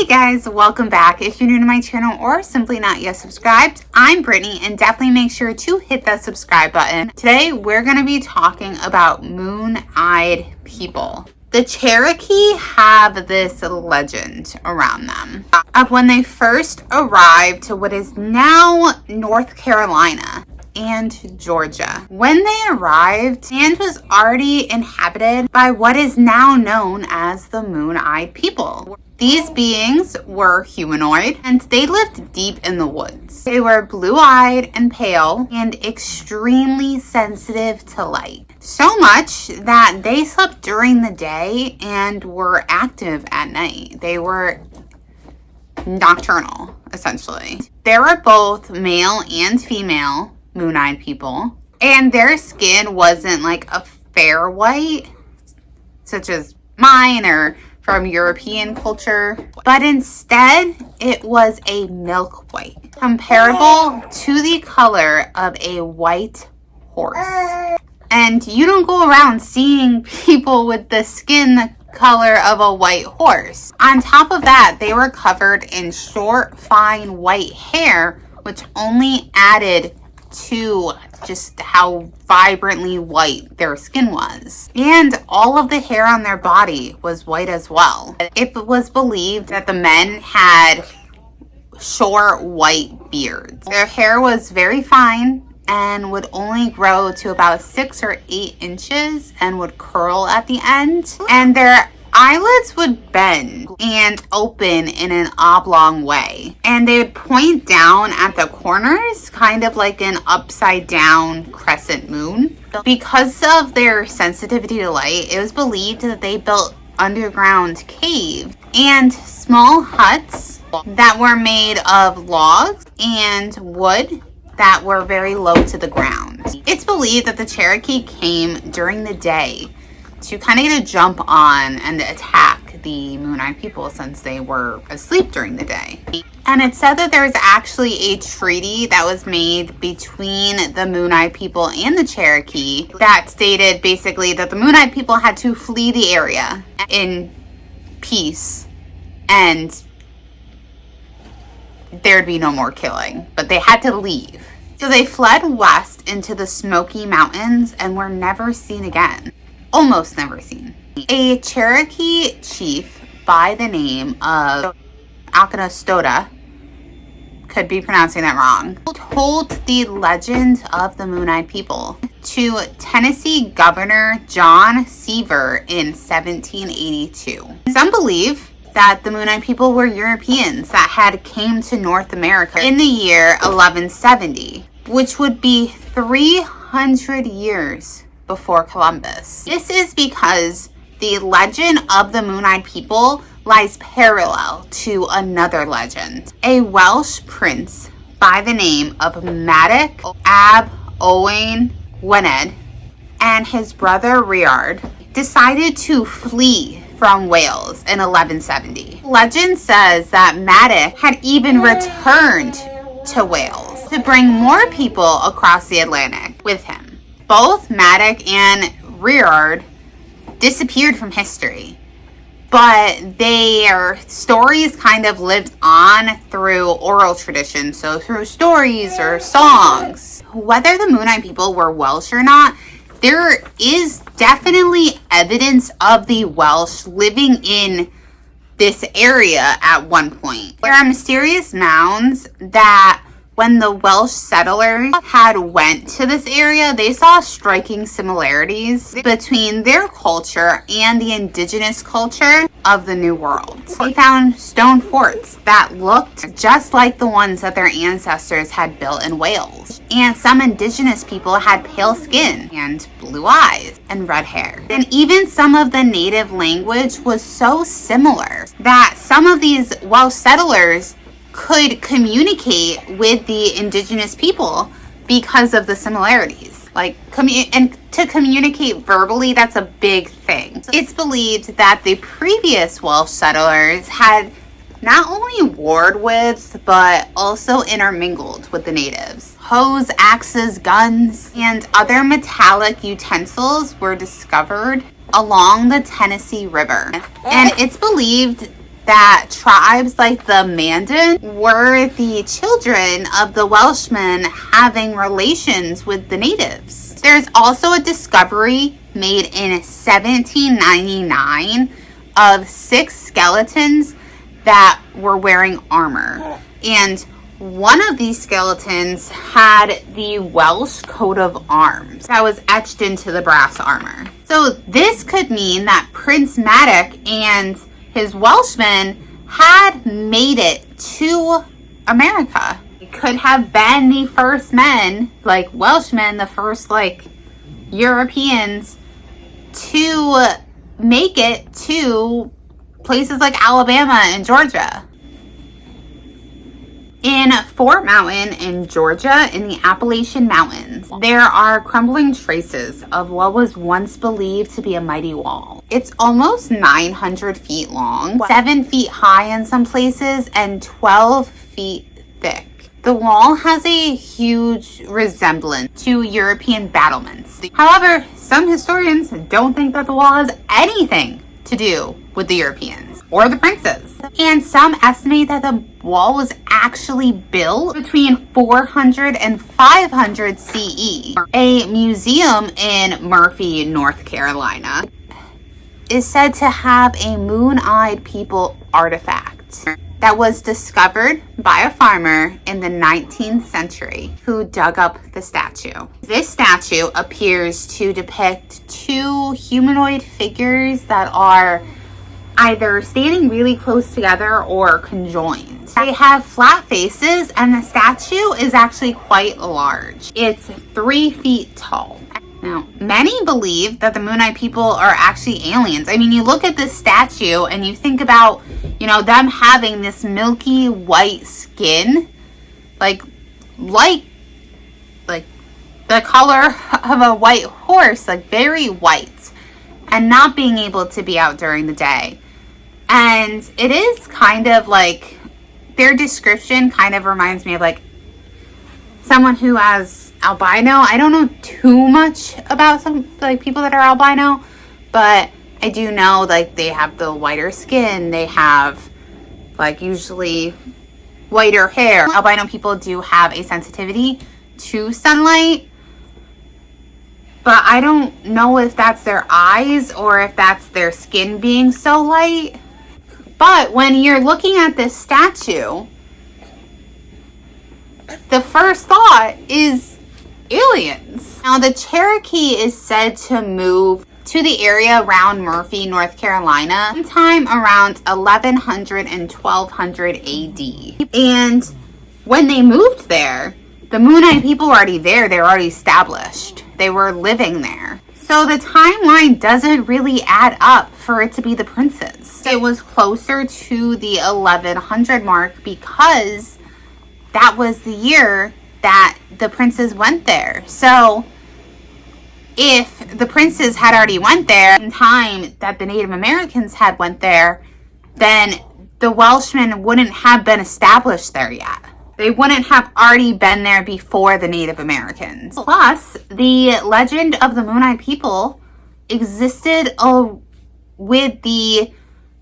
Hey guys, welcome back. If you're new to my channel or simply not yet subscribed, I'm Brittany, and definitely make sure to hit that subscribe button. Today we're going to be talking about moon-eyed people. The Cherokee have this legend around them of when they first arrived to what is now North Carolina and Georgia. When they arrived, land was already inhabited by what is now known as the moon-eyed people. These beings were humanoid and they lived deep in the woods. They were blue-eyed and pale and extremely sensitive to light. So much that they slept during the day and were active at night. They were nocturnal, essentially. There were both male and female moon-eyed people, and their skin wasn't like a fair white, such as mine or from European culture, but instead it was a milk white, comparable to the color of a white horse. And you don't go around seeing people with the skin color of a white horse. On top of that, they were covered in short, fine white hair, which only added to just how vibrantly white their skin was. And all of the hair on their body was white as well. It was believed that the men had short white beards. Their hair was very fine and would only grow to about 6 or 8 inches and would curl at the end. And their eyelids would bend and open in an oblong way, and they would point down at the corners, kind of like an upside down crescent moon. Because of their sensitivity to light, it was believed that they built underground caves and small huts that were made of logs and wood that were very low to the ground. It's believed that the Cherokee came during the day to kind of get a jump on and attack the moon-eyed people since they were asleep during the day. And it's said that there's actually a treaty that was made between the moon-eyed people and the Cherokee that stated basically that the moon-eyed people had to flee the area in peace and there'd be no more killing, but they had to leave. So they fled west into the Smoky Mountains and were never seen again. Almost never seen. A Cherokee chief by the name of Akanastota, could be pronouncing that wrong, told the legend of the moon-eyed people to Tennessee Governor John Seaver in 1782. Some believe that the moon-eyed people were Europeans that had came to North America in the year 1170, which would be 300 years before Columbus. This is because the legend of the moon-eyed people lies parallel to another legend. A Welsh prince by the name of Madog ab Owain Gwynedd and his brother Rhiard decided to flee from Wales in 1170. Legend says that Madog had even returned to Wales to bring more people across the Atlantic with him. Both Madog and Rhiard disappeared from history, but their stories kind of lived on through oral tradition, so through stories or songs. Whether the moon-eyed people were Welsh or not, there is definitely evidence of the Welsh living in this area at one point. There are mysterious mounds that when the Welsh settlers had went to this area, they saw striking similarities between their culture and the indigenous culture of the New World. They found stone forts that looked just like the ones that their ancestors had built in Wales. And some indigenous people had pale skin and blue eyes and red hair. And even some of the native language was so similar that some of these Welsh settlers could communicate with the indigenous people because of the similarities. And to communicate verbally, that's a big thing. It's believed that the previous Welsh settlers had not only warred with, but also intermingled with the natives. Hoes, axes, guns, and other metallic utensils were discovered along the Tennessee River. And it's believed that tribes like the Mandan were the children of the Welshmen having relations with the natives. There's also a discovery made in 1799 of 6 skeletons that were wearing armor. And one of these skeletons had the Welsh coat of arms that was etched into the brass armor. So this could mean that Prince Madoc and his Welshmen had made it to America. It could have been the first men, like Welshmen, the first like Europeans to make it to places like Alabama and Georgia. In Fort Mountain in Georgia, in the Appalachian Mountains, there are crumbling traces of what was once believed to be a mighty wall. It's almost 900 feet long, 7 feet high in some places, and 12 feet thick. The wall has a huge resemblance to European battlements. However, some historians don't think that the wall has anything to do with the Europeans or the princes. And some estimate that the wall was actually built between 400 and 500 CE. A museum in Murphy, North Carolina, is said to have a moon-eyed people artifact that was discovered by a farmer in the 19th century who dug up the statue. This statue appears to depict 2 humanoid figures that are either standing really close together or conjoined. They have flat faces, and the statue is actually quite large. It's 3 feet tall. Now, many believe that the Moon-eyed people are actually aliens. I mean, you look at this statue and you think about, them having this milky white skin, like the color of a white horse, like very white, and not being able to be out during the day. And it is kind of like, their description kind of reminds me of like someone who has albino. I don't know too much about some like people that are albino, but I do know like they have the whiter skin. They have like usually whiter hair. Albino people do have a sensitivity to sunlight, but I don't know if that's their eyes or if that's their skin being so light. But when you're looking at this statue, the first thought is aliens. Now, the Cherokee is said to move to the area around Murphy, North Carolina, sometime around 1100 and 1200 AD. And when they moved there, the Moon-eyed people were already there. They were already established. They were living there. So the timeline doesn't really add up for it to be the princes. It was closer to the 1100 mark because that was the year that the princes went there. So if the princes had already went there in time that the Native Americans had went there, then the Welshmen wouldn't have been established there yet. They wouldn't have already been there before the Native Americans. Plus, the legend of the Moon-eyed people existed with the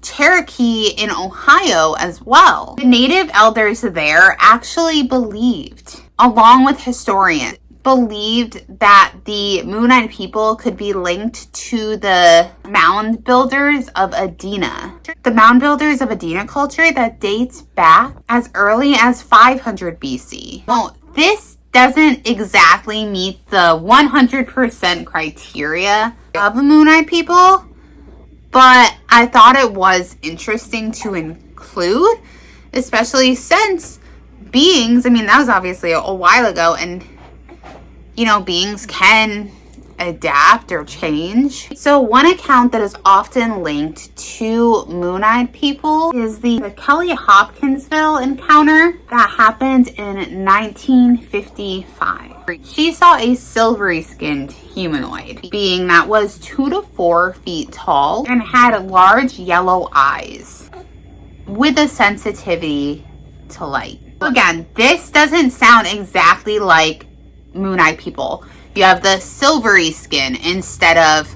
Cherokee in Ohio as well. The native elders there actually believed, along with historians, believed that the Moon-eyed people could be linked to the mound builders of Adena. The mound builders of Adena culture that dates back as early as 500 BC. Well, this doesn't exactly meet the 100% criteria of the Moon-eyed people, but I thought it was interesting to include, especially since beings, I mean, that was obviously a while ago, and beings can adapt or change. So one account that is often linked to Moon-eyed people is the Kelly Hopkinsville encounter that happened in 1955. She saw a silvery-skinned humanoid being that was 2 to 4 feet tall and had large yellow eyes with a sensitivity to light. Again, this doesn't sound exactly like Moon-eyed people. You have the silvery skin instead of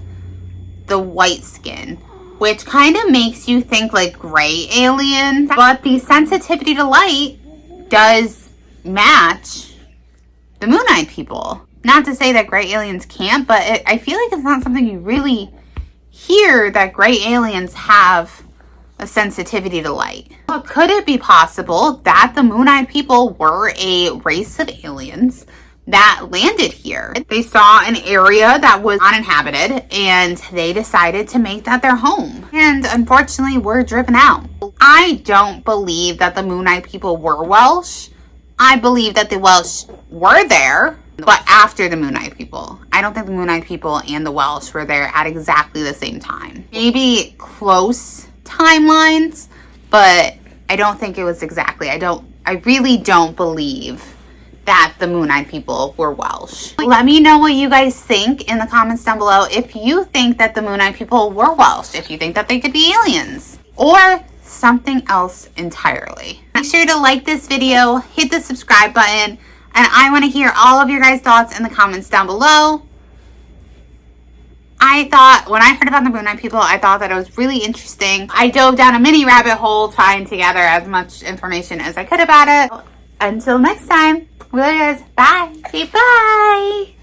the white skin, which kind of makes you think like gray aliens, but the sensitivity to light does match the Moon-eyed people. Not to say that gray aliens can't, but I feel like it's not something you really hear, that gray aliens have a sensitivity to light. But could it be possible that the Moon-eyed people were a race of aliens that landed here? They saw an area that was uninhabited and they decided to make that their home. And unfortunately, were driven out. I don't believe that the Moon-eyed people were Welsh. I believe that the Welsh were there, but after the Moon-eyed people. I don't think the Moon-eyed people and the Welsh were there at exactly the same time. Maybe close timelines, but I don't think it was exactly. I really don't believe that the Moon-eyed people were Welsh. Let me know what you guys think in the comments down below. If you think that the Moon-eyed people were Welsh, if you think that they could be aliens, or something else entirely. Make sure to like this video, hit the subscribe button, and I want to hear all of your guys' thoughts in the comments down below. I thought, when I heard about the Moon-eyed people, I thought that it was really interesting. I dove down a mini rabbit hole trying to gather as much information as I could about it. Until next time, bye. Say bye.